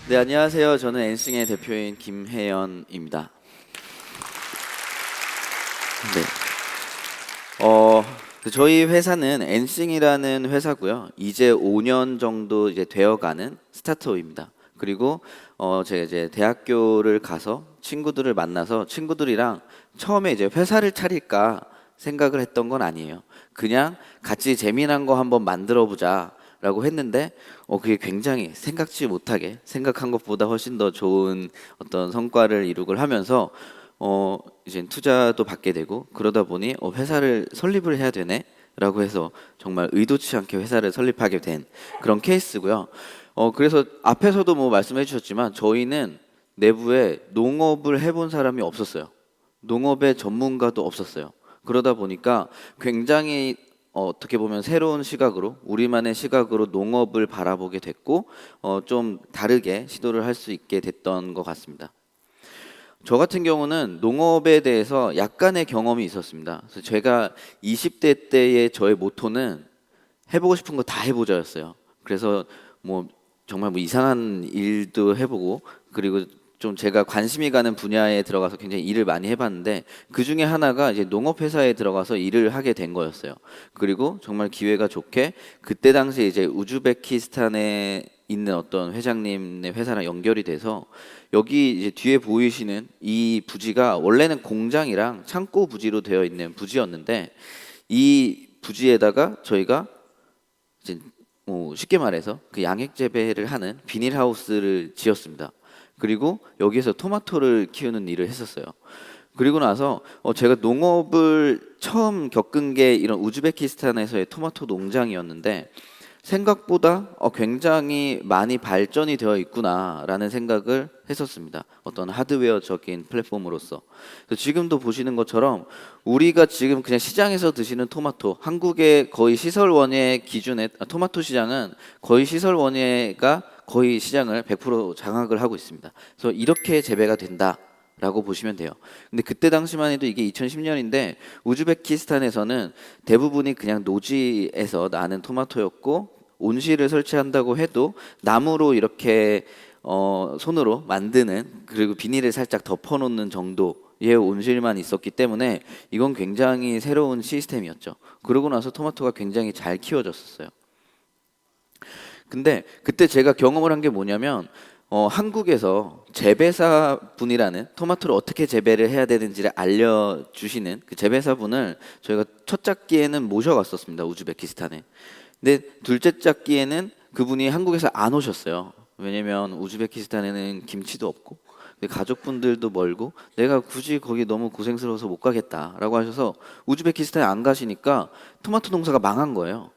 네, 안녕하세요. 저는 엔싱의 대표인 김혜연입니다. 네. 저희 회사는 엔싱이라는 회사고요. 이제 5년 정도 이제 되어가는 스타트업입니다. 그리고 제가 이제 대학교를 가서 친구들을 만나서 친구들이랑 처음에 이제 회사를 차릴까 생각을 했던 건 아니에요. 그냥 같이 재미난 거 한번 만들어 보자. 라고 했는데 그게 굉장히 생각지 못하게 생각한 것보다 훨씬 더 좋은 어떤 성과를 이룩을 하면서 이제 투자도 받게 되고 그러다 보니 회사를 설립을 해야 되네 라고 해서 정말 의도치 않게 회사를 설립하게 된 그런 케이스고요. 그래서 앞에서도 뭐 말씀해 주셨지만 저희는 내부에 농업을 해본 사람이 없었어요. 농업의 전문가도 없었어요. 그러다 보니까 굉장히 어떻게 보면 새로운 시각으로 우리만의 시각으로 농업을 바라보게 됐고 좀 다르게 시도를 할 수 있게 됐던 것 같습니다. 저 같은 경우는 농업에 대해서 약간의 경험이 있었습니다. 그래서 제가 20대 때의 저의 모토는 해보고 싶은 거 다 해보자였어요. 그래서 뭐 정말 뭐 이상한 일도 해보고 그리고 좀 제가 관심이 가는 분야에 들어가서 굉장히 일을 많이 해봤는데 그 중에 하나가 이제 농업 회사에 들어가서 일을 하게 된 거였어요. 그리고 정말 기회가 좋게 그때 당시 이제 우즈베키스탄에 있는 어떤 회장님의 회사랑 연결이 돼서 여기 이제 뒤에 보이시는 이 부지가 원래는 공장이랑 창고 부지로 되어 있는 부지였는데 이 부지에다가 저희가 이제 뭐 쉽게 말해서 그 양액 재배를 하는 비닐하우스를 지었습니다. 그리고 여기에서 토마토를 키우는 일을 했었어요. 그리고 나서 제가 농업을 처음 겪은 게 이런 우즈베키스탄에서의 토마토 농장이었는데 생각보다 굉장히 많이 발전이 되어 있구나라는 생각을 했었습니다. 어떤 하드웨어적인 플랫폼으로서. 지금도 보시는 것처럼 우리가 지금 그냥 시장에서 드시는 토마토, 한국의 거의 시설원예 기준의 토마토 시장은 거의 시설원예가 거의 시장을 100% 장악을 하고 있습니다. 그래서 이렇게 재배가 된다. 라고 보시면 돼요. 근데 그때 당시만 해도 이게 2010년인데 우즈베키스탄에서는 대부분이 그냥 노지에서 나는 토마토였고 온실을 설치한다고 해도 나무로 이렇게 손으로 만드는 그리고 비닐을 살짝 덮어놓는 정도의 온실만 있었기 때문에 이건 굉장히 새로운 시스템이었죠. 그러고 나서 토마토가 굉장히 잘 키워졌었어요. 근데 그때 제가 경험을 한 게 뭐냐면 한국에서 재배사 분이라는 토마토를 어떻게 재배를 해야 되는지를 알려주시는 그 재배사 분을 저희가 첫 작기에는 모셔갔었습니다. 우즈베키스탄에. 근데 둘째 작기에는 그분이 한국에서 안 오셨어요. 왜냐면 우즈베키스탄에는 김치도 없고 가족분들도 멀고 내가 굳이 거기 너무 고생스러워서 못 가겠다라고 하셔서 우즈베키스탄에 안 가시니까 토마토 농사가 망한 거예요.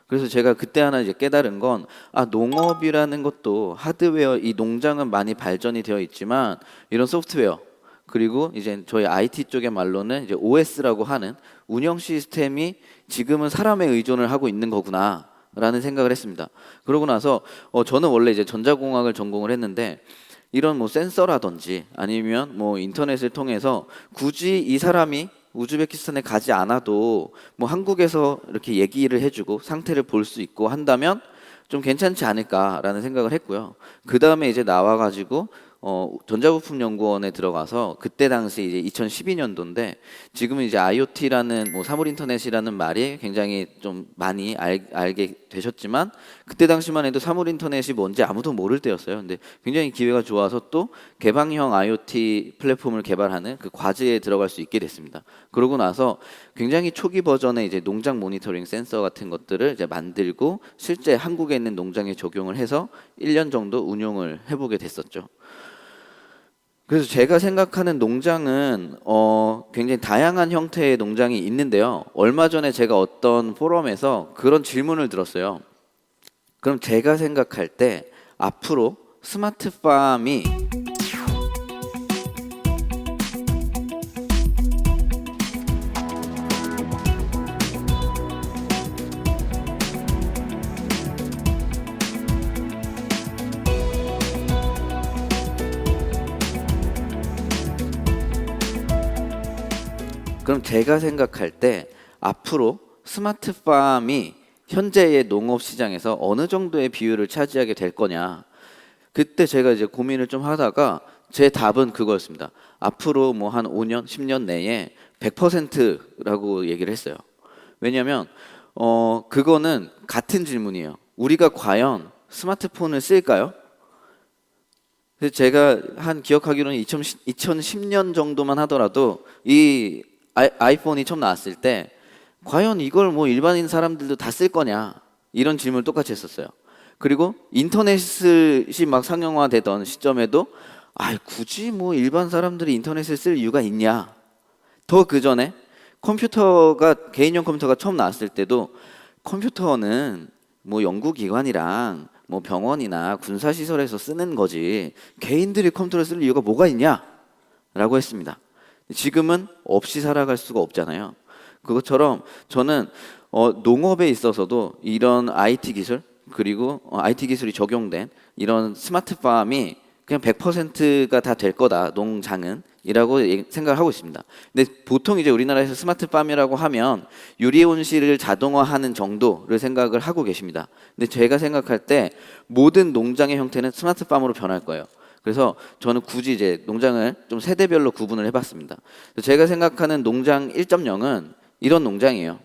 그래서 제가 그때 하나 이제 깨달은 건 농업이라는 것도 하드웨어 이 농장은 많이 발전이 되어 있지만 이런 소프트웨어 그리고 이제 저희 IT 쪽의 말로는 이제 OS라고 하는 운영 시스템이 지금은 사람에 의존을 하고 있는 거구나라는 생각을 했습니다. 그러고 나서 저는 원래 이제 전자공학을 전공을 했는데 이런 뭐 센서라든지 아니면 뭐 인터넷을 통해서 굳이 이 사람이 우즈베키스탄에 가지 않아도 뭐 한국에서 이렇게 얘기를 해주고 상태를 볼 수 있고 한다면 좀 괜찮지 않을까라는 생각을 했고요. 그 다음에 이제 나와가지고 전자부품연구원에 들어가서 그때 당시 이제 2012년도인데 지금은 이제 IoT라는 뭐 사물인터넷이라는 말이 굉장히 좀 많이 알게 되셨지만 그때 당시만 해도 사물인터넷이 뭔지 아무도 모를 때였어요. 근데 굉장히 기회가 좋아서 또 개방형 IoT 플랫폼을 개발하는 그 과제에 들어갈 수 있게 됐습니다. 그러고 나서 굉장히 초기 버전의 이제 농장 모니터링 센서 같은 것들을 이제 만들고 실제 한국에 있는 농장에 적용을 해서 1년 정도 운용을 해보게 됐었죠. 그래서 제가 생각하는 농장은 굉장히 다양한 형태의 농장이 있는데요. 얼마 전에 제가 어떤 포럼에서 그런 질문을 들었어요. 그럼 제가 생각할 때 앞으로 스마트팜이 그럼 제가 생각할 때 앞으로 스마트팜이 현재의 농업 시장에서 어느 정도의 비율을 차지하게 될 거냐. 그때 제가 이제 고민을 좀 하다가 제 답은 그거였습니다. 앞으로 뭐 한 5년, 10년 내에 100%라고 얘기를 했어요. 왜냐하면 그거는 같은 질문이에요. 우리가 과연 스마트폰을 쓸까요? 그래서 제가 한 기억하기로는 2010년 정도만 하더라도 이 아이폰이 처음 나왔을 때 과연 이걸 뭐 일반인 사람들도 다 쓸 거냐 이런 질문을 똑같이 했었어요. 그리고 인터넷이 막 상용화되던 시점에도 굳이 뭐 일반 사람들이 인터넷을 쓸 이유가 있냐. 더 그 전에 개인용 컴퓨터가 처음 나왔을 때도 컴퓨터는 뭐 연구기관이랑 뭐 병원이나 군사시설에서 쓰는 거지 개인들이 컴퓨터를 쓸 이유가 뭐가 있냐? 라고 했습니다. 지금은 없이 살아갈 수가 없잖아요. 그것처럼 저는 농업에 있어서도 이런 IT 기술 그리고 IT 기술이 적용된 이런 스마트팜이 그냥 100%가 다 될 거다 농장은 이라고 생각을 하고 있습니다. 근데 보통 이제 우리나라에서 스마트팜이라고 하면 유리온실을 자동화하는 정도를 생각을 하고 계십니다. 근데 제가 생각할 때 모든 농장의 형태는 스마트팜으로 변할 거예요. 그래서 저는 굳이 이제 농장을 좀 세대별로 구분을 해봤습니다. 제가 생각하는 농장 1.0은 이런 농장이에요.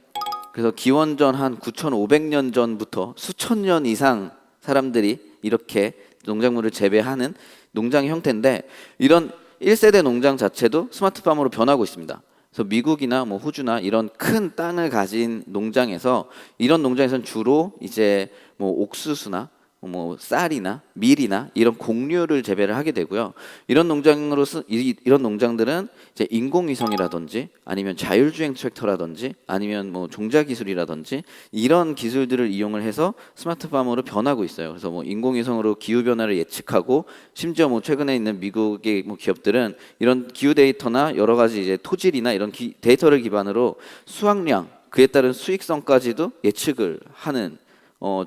그래서 기원전 한 9,500년 전부터 수천 년 이상 사람들이 이렇게 농작물을 재배하는 농장의 형태인데 이런 1세대 농장 자체도 스마트팜으로 변하고 있습니다. 그래서 미국이나 뭐 호주나 이런 큰 땅을 가진 농장에서 이런 농장에서는 주로 이제 뭐 옥수수나 뭐 쌀이나 밀이나 이런 곡류를 재배를 하게 되고요. 이런 이런 농장들은 이제 인공위성이라든지 아니면 자율주행 트랙터라든지 아니면 뭐 종자 기술이라든지 이런 기술들을 이용을 해서 스마트팜으로 변하고 있어요. 그래서 뭐 인공위성으로 기후 변화를 예측하고 심지어 뭐 최근에 있는 미국의 뭐 기업들은 이런 기후 데이터나 여러 가지 이제 토질이나 이런 데이터를 기반으로 수확량 그에 따른 수익성까지도 예측을 하는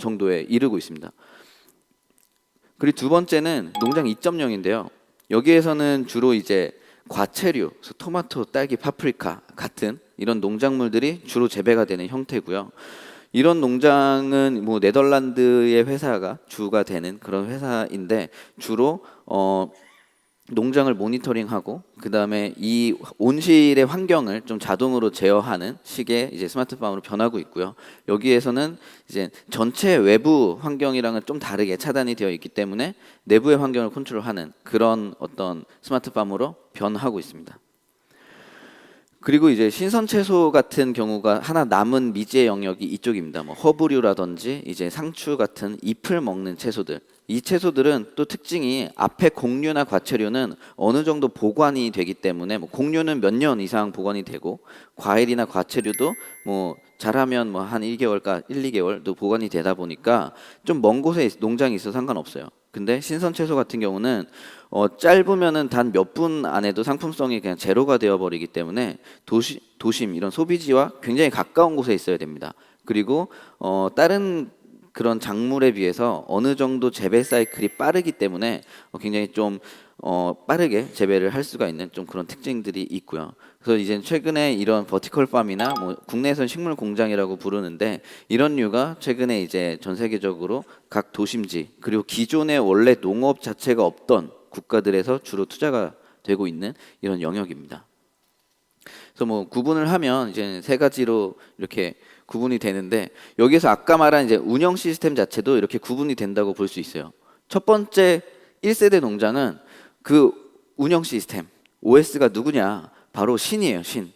정도에 이르고 있습니다. 그리고 두 번째는 농장 2.0인데요. 여기에서는 주로 이제 과채류, 토마토, 딸기, 파프리카 같은 이런 농작물들이 주로 재배가 되는 형태고요. 이런 농장은 뭐 네덜란드의 회사가 주가 되는 그런 회사인데 주로 농장을 모니터링하고 그 다음에 이 온실의 환경을 좀 자동으로 제어하는 식의 이제 스마트팜으로 변하고 있고요. 여기에서는 이제 전체 외부 환경이랑은 좀 다르게 차단이 되어 있기 때문에 내부의 환경을 컨트롤하는 그런 어떤 스마트팜으로 변하고 있습니다. 그리고 이제 신선 채소 같은 경우가 하나 남은 미지의 영역이 이쪽입니다. 뭐 허브류라든지 이제 상추 같은 잎을 먹는 채소들. 이 채소들은 또 특징이 앞에 곡류나 과채류는 어느 정도 보관이 되기 때문에 뭐 곡류는 몇 년 이상 보관이 되고 과일이나 과채류도 뭐 잘하면 뭐 한 1개월까 1, 2개월도 보관이 되다 보니까 좀 먼 곳에 농장이 있어서 상관없어요. 근데 신선 채소 같은 경우는 짧으면은 단 몇 분 안에도 상품성이 그냥 제로가 되어 버리기 때문에 도심 이런 소비지와 굉장히 가까운 곳에 있어야 됩니다. 그리고 다른 그런 작물에 비해서 어느 정도 재배 사이클이 빠르기 때문에 굉장히 좀 빠르게 재배를 할 수가 있는 좀 그런 특징들이 있고요. 그래서 이제 최근에 이런 버티컬 팜이나 뭐 국내에서는 식물 공장이라고 부르는데 이런 류가 최근에 이제 전 세계적으로 각 도심지 그리고 기존에 원래 농업 자체가 없던 국가들에서 주로 투자가 되고 있는 이런 영역입니다. 그래서 뭐 구분을 하면 이제 세 가지로 이렇게 구분이 되는데 여기서 아까 말한 이제 운영 시스템 자체도 이렇게 구분이 된다고 볼 수 있어요. 첫 번째 1세대 농장은 그 운영 시스템 OS가 누구냐? 바로 신이에요, 신.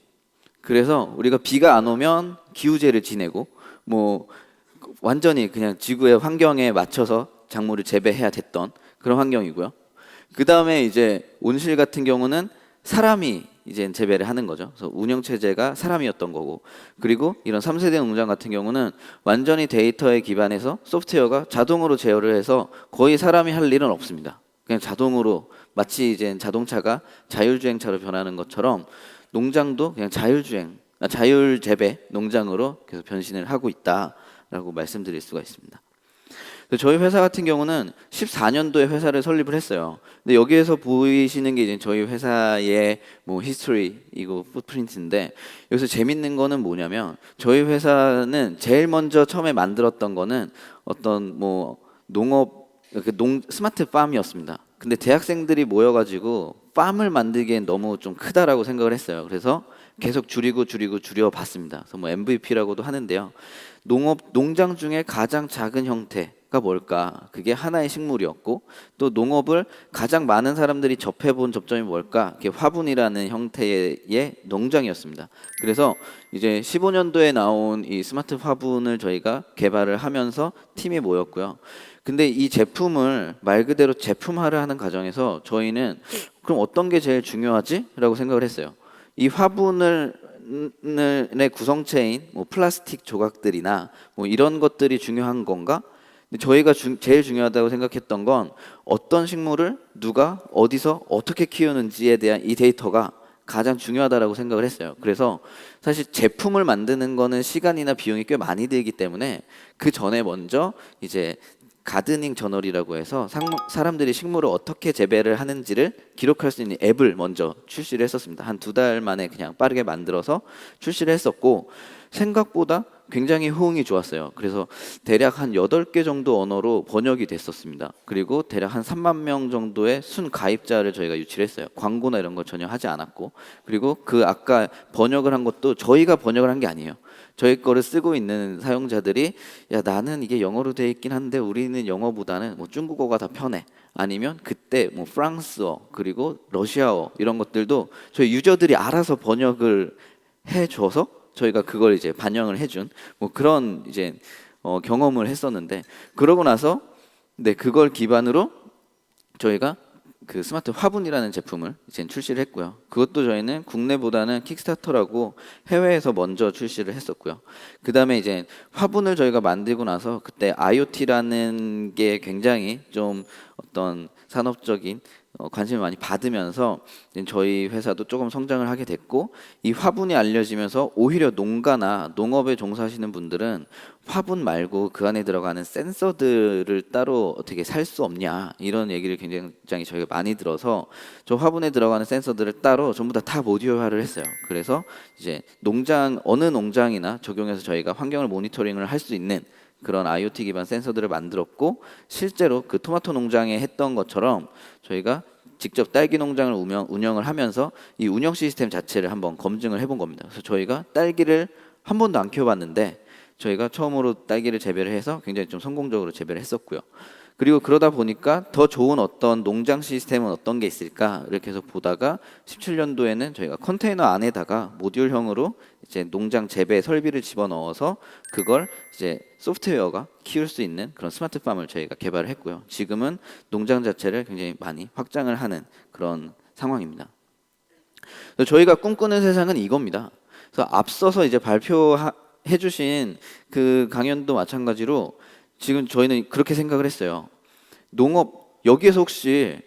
그래서 우리가 비가 안 오면 기우제를 지내고 뭐 완전히 그냥 지구의 환경에 맞춰서 작물을 재배해야 됐던 그런 환경이고요. 그 다음에 이제 온실 같은 경우는 사람이 이제 재배를 하는 거죠. 그래서 운영 체제가 사람이었던 거고, 그리고 이런 3세대 농장 같은 경우는 완전히 데이터에 기반해서 소프트웨어가 자동으로 제어를 해서 거의 사람이 할 일은 없습니다. 그냥 자동으로 마치 이제 자동차가 자율주행차로 변하는 것처럼 농장도 그냥 자율 재배 농장으로 계속 변신을 하고 있다라고 말씀드릴 수가 있습니다. 저희 회사 같은 경우는 14년도에 회사를 설립을 했어요. 근데 여기에서 보이시는 게 이제 저희 회사의 뭐 히스토리이고 풋프린트인데 여기서 재밌는 거는 뭐냐면 저희 회사는 제일 먼저 처음에 만들었던 거는 어떤 뭐 농업 그 스마트 팜이었습니다. 근데 대학생들이 모여가지고 팜을 만들기엔 너무 좀 크다라고 생각을 했어요. 그래서 계속 줄여 봤습니다. 그래서 뭐 MVP라고도 하는데요. 농장 중에 가장 작은 형태가 뭘까? 그게 하나의 식물이었고, 또 농업을 가장 많은 사람들이 접해본 접점이 뭘까? 그게 화분이라는 형태의 농장이었습니다. 그래서 이제 15년도에 나온 이 스마트 화분을 저희가 개발을 하면서 팀이 모였고요. 근데 이 제품을 말 그대로 제품화를 하는 과정에서 저희는 그럼 어떤 게 제일 중요하지? 라고 생각을 했어요. 이 화분을 의 구성체인 뭐 플라스틱 조각들이나 뭐 이런 것들이 중요한 건가? 근데 저희가 제일 중요하다고 생각했던 건 어떤 식물을 누가 어디서 어떻게 키우는지에 대한 이 데이터가 가장 중요하다라고 생각을 했어요. 그래서 사실 제품을 만드는 거는 시간이나 비용이 꽤 많이 들기 때문에 그 전에 먼저 이제 가드닝 저널이라고 해서 사람들이 식물을 어떻게 재배를 하는지를 기록할 수 있는 앱을 먼저 출시를 했었습니다. 한 2달 만에 그냥 빠르게 만들어서 출시를 했었고, 생각보다 굉장히 호응이 좋았어요. 그래서 대략 한 8개 정도 언어로 번역이 됐었습니다. 그리고 대략 한 3만 명 정도의 순 가입자를 저희가 유치를 했어요. 광고나 이런 걸 전혀 하지 않았고, 그리고 그 아까 번역을 한 것도 저희가 번역을 한 게 아니에요. 저희 거를 쓰고 있는 사용자들이 야 나는 이게 영어로 돼 있긴 한데 우리는 영어보다는 뭐 중국어가 더 편해, 아니면 그때 뭐 프랑스어 그리고 러시아어 이런 것들도 저희 유저들이 알아서 번역을 해줘서 저희가 그걸 이제 반영을 해준 뭐 그런 이제 경험을 했었는데, 그러고 나서 네 그걸 기반으로 저희가 그 스마트 화분이라는 제품을 이제 출시를 했고요. 그것도 저희는 국내보다는 킥스타터라고 해외에서 먼저 출시를 했었고요. 그 다음에 이제 화분을 저희가 만들고 나서 그때 IoT라는 게 굉장히 좀 어떤 산업적인 관심을 많이 받으면서 저희 회사도 조금 성장을 하게 됐고, 이 화분이 알려지면서 오히려 농가나 농업에 종사하시는 분들은 화분 말고 그 안에 들어가는 센서들을 따로 어떻게 살 수 없냐 이런 얘기를 굉장히 저희가 많이 들어서 저 화분에 들어가는 센서들을 따로 전부 다 모듈화를 했어요. 그래서 이제 어느 농장이나 적용해서 저희가 환경을 모니터링을 할 수 있는 그런 IoT 기반 센서들을 만들었고, 실제로 그 토마토 농장에 했던 것처럼 저희가 직접 딸기 농장을 운영을 하면서 이 운영 시스템 자체를 한번 검증을 해본 겁니다. 그래서 저희가 딸기를 한 번도 안 키워봤는데 저희가 처음으로 딸기를 재배를 해서 굉장히 좀 성공적으로 재배를 했었고요. 그리고 그러다 보니까 더 좋은 어떤 농장 시스템은 어떤 게 있을까 이렇게 해서 보다가 17년도에는 저희가 컨테이너 안에다가 모듈형으로 이제 농장 재배 설비를 집어넣어서 그걸 이제 소프트웨어가 키울 수 있는 그런 스마트팜을 저희가 개발을 했고요. 지금은 농장 자체를 굉장히 많이 확장을 하는 그런 상황입니다. 저희가 꿈꾸는 세상은 이겁니다. 그래서 앞서서 이제 발표해주신 그 강연도 마찬가지로 지금 저희는 그렇게 생각을 했어요. 농업, 여기에서 혹시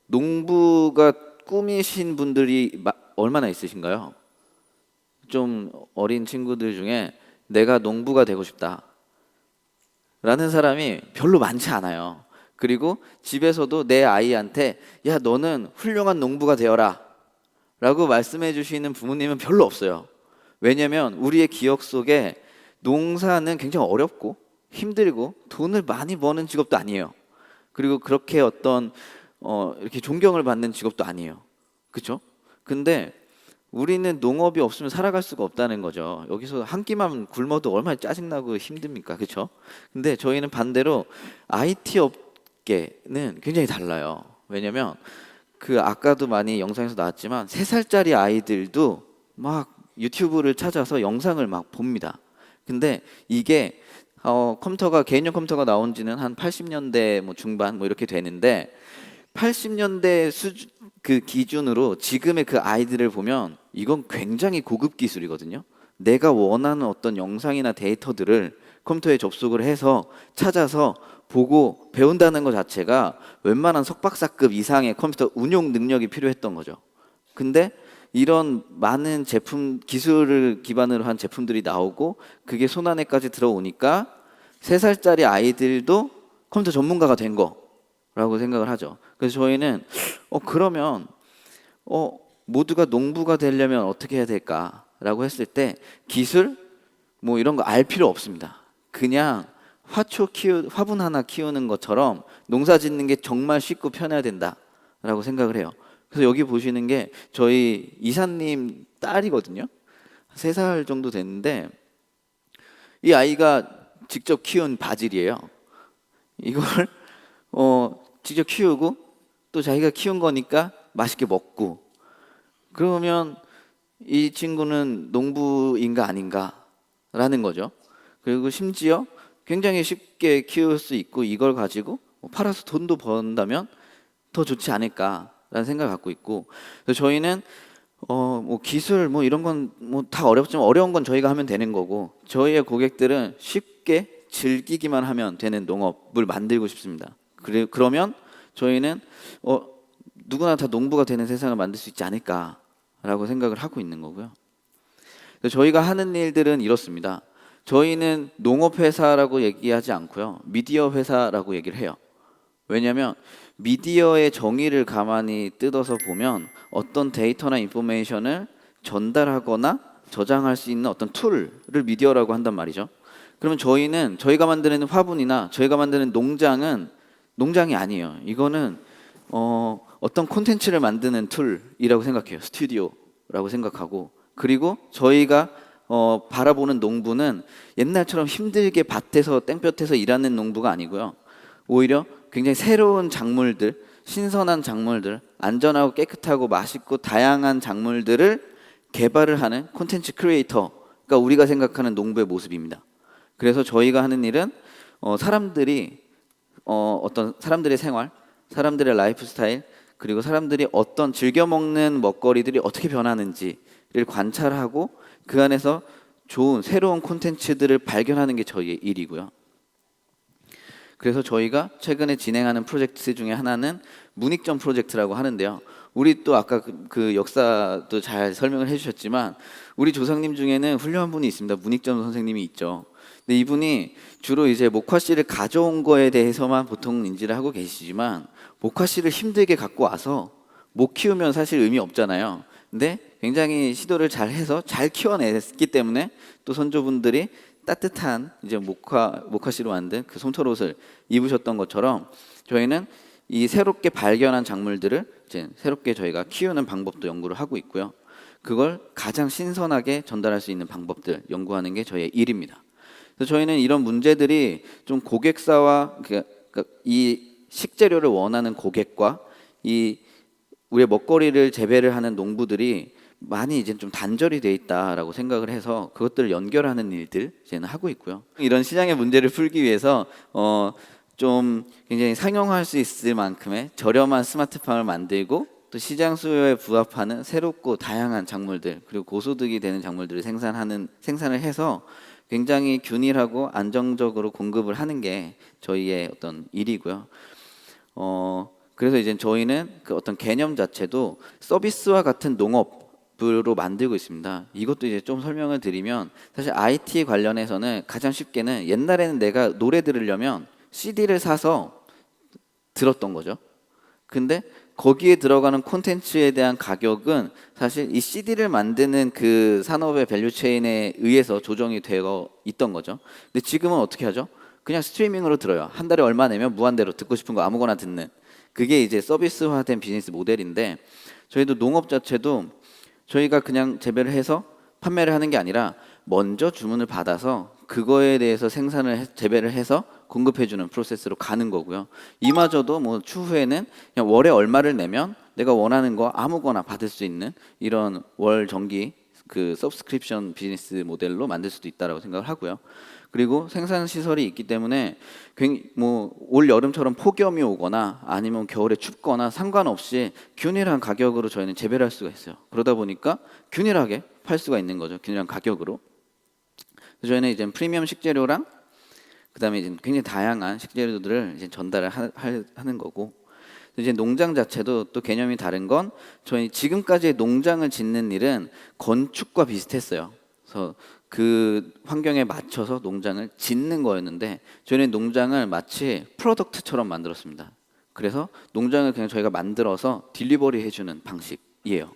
농부가 꿈이신 분들이 얼마나 있으신가요? 좀 어린 친구들 중에 내가 농부가 되고 싶다 라는 사람이 별로 많지 않아요. 그리고 집에서도 내 아이한테 야 너는 훌륭한 농부가 되어라 라고 말씀해 주시는 부모님은 별로 없어요. 왜냐면 우리의 기억 속에 농사는 굉장히 어렵고 힘들고 돈을 많이 버는 직업도 아니에요. 그리고 그렇게 어떤 이렇게 존경을 받는 직업도 아니에요. 그렇죠? 근데 우리는 농업이 없으면 살아갈 수가 없다는 거죠. 여기서 한 끼만 굶어도 얼마나 짜증나고 힘듭니까? 그렇죠? 근데 저희는 반대로 IT 업계는 굉장히 달라요. 왜냐면 그 아까도 많이 영상에서 나왔지만 3살짜리 아이들도 막 유튜브를 찾아서 영상을 막 봅니다. 근데 이게 개인용 컴퓨터가 나온 지는 한 80년대 뭐 중반 뭐 이렇게 되는데 80년대 그 기준으로 지금의 그 아이들을 보면 이건 굉장히 고급 기술이거든요. 내가 원하는 어떤 영상이나 데이터들을 컴퓨터에 접속을 해서 찾아서 보고 배운다는 것 자체가 웬만한 석박사급 이상의 컴퓨터 운용 능력이 필요했던 거죠. 근데 이런 많은 기술을 기반으로 한 제품들이 나오고 그게 손안에까지 들어오니까 3살짜리 아이들도 컴퓨터 전문가가 된 거라고 생각을 하죠. 그래서 저희는 그러면 모두가 농부가 되려면 어떻게 해야 될까라고 했을 때 기술 뭐 이런 거 알 필요 없습니다. 그냥 화분 하나 키우는 것처럼 농사 짓는 게 정말 쉽고 편해야 된다라고 생각을 해요. 그래서 여기 보시는 게 저희 이사님 딸이거든요. 3살 정도 됐는데 이 아이가 직접 키운 바질이에요. 이걸 직접 키우고 또 자기가 키운 거니까 맛있게 먹고, 그러면 이 친구는 농부인가 아닌가라는 거죠. 그리고 심지어 굉장히 쉽게 키울 수 있고 이걸 가지고 팔아서 돈도 번다면 더 좋지 않을까라는 생각을 갖고 있고, 그래서 저희는 뭐 기술 뭐 이런 건 뭐 다 어렵지만 어려운 건 저희가 하면 되는 거고, 저희의 고객들은 쉽게 즐기기만 하면 되는 농업을 만들고 싶습니다. 그러면 저희는 누구나 다 농부가 되는 세상을 만들 수 있지 않을까라고 생각을 하고 있는 거고요. 그래서 저희가 하는 일들은 이렇습니다. 저희는 농업회사라고 얘기하지 않고요, 미디어 회사라고 얘기를 해요. 왜냐하면 미디어의 정의를 가만히 뜯어서 보면 어떤 데이터나 인포메이션을 전달하거나 저장할 수 있는 어떤 툴을 미디어라고 한단 말이죠. 그러면 저희가 만드는 화분이나 저희가 만드는 농장은 농장이 아니에요. 이거는 어떤 콘텐츠를 만드는 툴이라고 생각해요. 스튜디오라고 생각하고, 그리고 저희가 바라보는 농부는 옛날처럼 힘들게 밭에서 땡볕에서 일하는 농부가 아니고요. 오히려 굉장히 새로운 작물들, 신선한 작물들, 안전하고 깨끗하고 맛있고 다양한 작물들을 개발을 하는 콘텐츠 크리에이터가 우리가 생각하는 농부의 모습입니다. 그래서 저희가 하는 일은 어떤 사람들의 생활, 사람들의 라이프 스타일, 그리고 사람들이 어떤 즐겨 먹는 먹거리들이 어떻게 변하는지를 관찰하고 그 안에서 좋은 새로운 콘텐츠들을 발견하는 게 저희의 일이고요. 그래서 저희가 최근에 진행하는 프로젝트 중에 하나는 문익점 프로젝트라고 하는데요. 우리 또 아까 그 역사도 잘 설명을 해주셨지만 우리 조상님 중에는 훌륭한 분이 있습니다. 문익점 선생님이 있죠. 근데 이분이 주로 이제 목화씨를 가져온 거에 대해서만 보통 인지를 하고 계시지만, 목화씨를 힘들게 갖고 와서 못 키우면 사실 의미 없잖아요. 근데 굉장히 시도를 잘 해서 잘 키워냈기 때문에 또 선조분들이 따뜻한 이제 목화씨로 만든 그 솜털옷을 입으셨던 것처럼, 저희는 이 새롭게 발견한 작물들을 이제 새롭게 저희가 키우는 방법도 연구를 하고 있고요. 그걸 가장 신선하게 전달할 수 있는 방법들 연구하는 게 저희의 일입니다. 그래서 저희는 이런 문제들이 좀 고객사와 이 식재료를 원하는 고객과 이 우리의 먹거리를 재배를 하는 농부들이 많이 이제 좀 단절이 돼 있다라고 생각을 해서 그것들을 연결하는 일들 이제는 하고 있고요. 이런 시장의 문제를 풀기 위해서 좀 굉장히 상용화할 수 있을 만큼의 저렴한 스마트팜을 만들고 또 시장 수요에 부합하는 새롭고 다양한 작물들, 그리고 고소득이 되는 작물들을 생산을 해서 굉장히 균일하고 안정적으로 공급을 하는 게 저희의 어떤 일이고요. 그래서 이제 저희는 그 어떤 개념 자체도 서비스와 같은 농업으로 만들고 있습니다. 이것도 이제 좀 설명을 드리면, 사실 IT 관련해서는 가장 쉽게는 옛날에는 내가 노래 들으려면 CD를 사서 들었던 거죠. 근데 거기에 들어가는 콘텐츠에 대한 가격은 사실 이 CD를 만드는 그 산업의 밸류체인에 의해서 조정이 되어 있던 거죠. 근데 지금은 어떻게 하죠? 그냥 스트리밍으로 들어요. 한 달에 얼마 내면 무한대로 듣고 싶은 거 아무거나 듣는, 그게 이제 서비스화된 비즈니스 모델인데, 저희도 농업 자체도 저희가 그냥 재배를 해서 판매를 하는 게 아니라 먼저 주문을 받아서 그거에 대해서 재배를 해서 공급해주는 프로세스로 가는 거고요. 이마저도 뭐 추후에는 그냥 월에 얼마를 내면 내가 원하는 거 아무거나 받을 수 있는 이런 월 정기 그 서브스크립션 비즈니스 모델로 만들 수도 있다라고 생각을 하고요. 그리고 생산 시설이 있기 때문에 뭐 올 여름처럼 폭염이 오거나 아니면 겨울에 춥거나 상관없이 균일한 가격으로 저희는 재배를 할 수가 있어요. 그러다 보니까 균일하게 팔 수가 있는 거죠. 균일한 가격으로. 저희는 이제 프리미엄 식재료랑 그다음에 이제 굉장히 다양한 식재료들을 이제 전달을 하는 거고, 이제 농장 자체도 또 개념이 다른 건, 저희 지금까지의 농장을 짓는 일은 건축과 비슷했어요. 그래서 그 환경에 맞춰서 농장을 짓는 거였는데, 저희는 농장을 마치 프로덕트처럼 만들었습니다. 그래서 농장을 그냥 저희가 만들어서 딜리버리 해주는 방식이에요.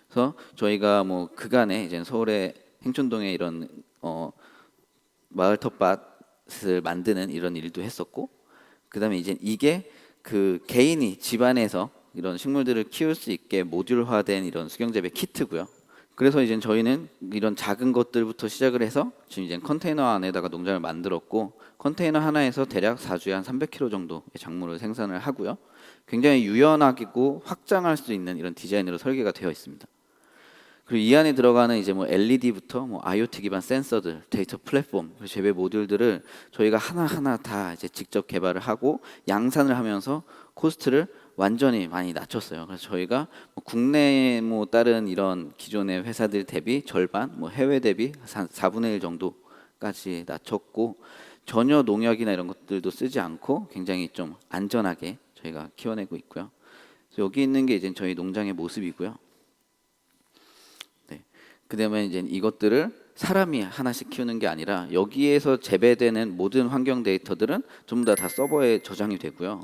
그래서 저희가 뭐 그간에 이제 서울의 행촌동에 이런 마을 텃밭 것을 만드는 이런 일도 했었고, 그다음에 이제 이게 그 개인이 집안에서 이런 식물들을 키울 수 있게 모듈화된 이런 수경재배 키트고요. 그래서 이제 저희는 이런 작은 것들부터 시작을 해서 지금 이제 컨테이너 안에다가 농장을 만들었고, 컨테이너 하나에서 대략 4주에 한 300kg 정도의 작물을 생산을 하고요. 굉장히 유연하고 확장할 수 있는 이런 디자인으로 설계가 되어 있습니다. 그리고 이 안에 들어가는 이제 뭐 LED부터 뭐 IoT 기반 센서들, 데이터 플랫폼, 재배 모듈들을 저희가 하나하나 다 이제 직접 개발을 하고 양산을 하면서 코스트를 완전히 많이 낮췄어요. 그래서 저희가 뭐 국내 뭐 다른 이런 기존의 회사들 대비 절반, 뭐 해외 대비 한 4분의 1 정도까지 낮췄고, 전혀 농약이나 이런 것들도 쓰지 않고 굉장히 좀 안전하게 저희가 키워내고 있고요. 그래서 여기 있는 게 이제 저희 농장의 모습이고요. 네. 그다음에 이제 이것들을 사람이 하나씩 키우는 게 아니라 여기에서 재배되는 모든 환경 데이터들은 전부 다 서버에 저장이 되고요.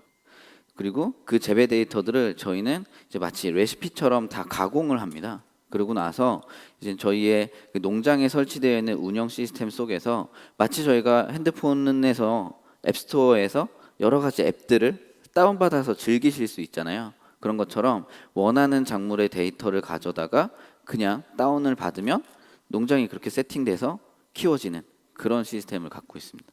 그리고 그 재배 데이터들을 저희는 이제 마치 레시피처럼 다 가공을 합니다. 그러고 나서 이제 저희의 그 농장에 설치되어 있는 운영 시스템 속에서 마치 저희가 핸드폰에서 앱스토어에서 여러 가지 앱들을 다운받아서 즐기실 수 있잖아요. 그런 것처럼 원하는 작물의 데이터를 가져다가 그냥 다운을 받으면 농장이 그렇게 세팅돼서 키워지는 그런 시스템을 갖고 있습니다.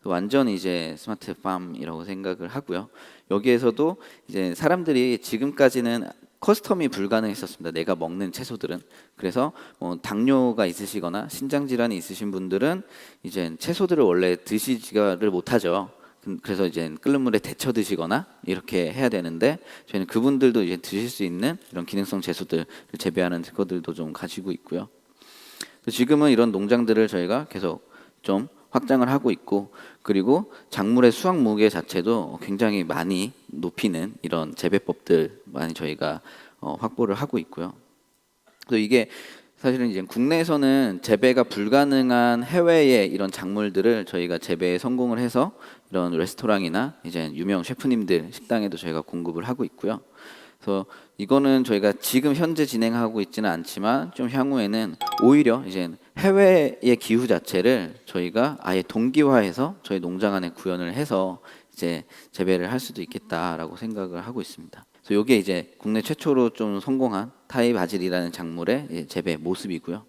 완전 이제 스마트 팜이라고 생각을 하고요. 여기에서도 이제 사람들이 지금까지는 커스텀이 불가능했었습니다. 내가 먹는 채소들은. 그래서 뭐 당뇨가 있으시거나 신장 질환이 있으신 분들은 이제 채소들을 원래 드시지를 못하죠. 그래서 이제 끓는 물에 데쳐 드시거나 이렇게 해야 되는데, 저희는 그분들도 이제 드실 수 있는 이런 기능성 채소들을 재배하는 특허들도 좀 가지고 있고요. 지금은 이런 농장들을 저희가 계속 좀 확장을 하고 있고, 그리고 작물의 수확 무게 자체도 굉장히 많이 높이는 이런 재배법들 많이 저희가 확보를 하고 있고요. 그래서 이게 사실은 이제 국내에서는 재배가 불가능한 해외의 이런 작물들을 저희가 재배에 성공을 해서 이런 레스토랑이나 이제 유명 셰프님들 식당에도 저희가 공급을 하고 있고요. 그래서 이거는 저희가 지금 현재 진행하고 있지는 않지만 좀 향후에는 오히려 이제 해외의 기후 자체를 저희가 아예 동기화해서 저희 농장 안에 구현을 해서 이제 재배를 할 수도 있겠다라고 생각을 하고 있습니다. 그래서 이게 이제 국내 최초로 좀 성공한 타이 바질이라는 작물의 재배 모습이고요.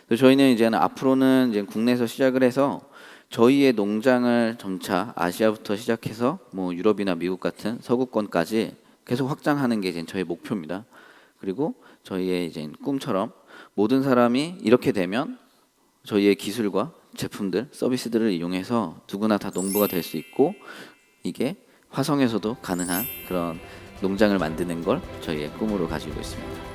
그래서 저희는 이제는 앞으로는 이제 국내에서 시작을 해서 저희의 농장을 점차 아시아부터 시작해서 뭐 유럽이나 미국 같은 서구권까지 계속 확장하는 게 이제 저희 목표입니다. 그리고 저희의 이제 꿈처럼 모든 사람이 이렇게 되면 저희의 기술과 제품들, 서비스들을 이용해서 누구나 다 농부가 될 수 있고, 이게 화성에서도 가능한 그런 농장을 만드는 걸 저희의 꿈으로 가지고 있습니다.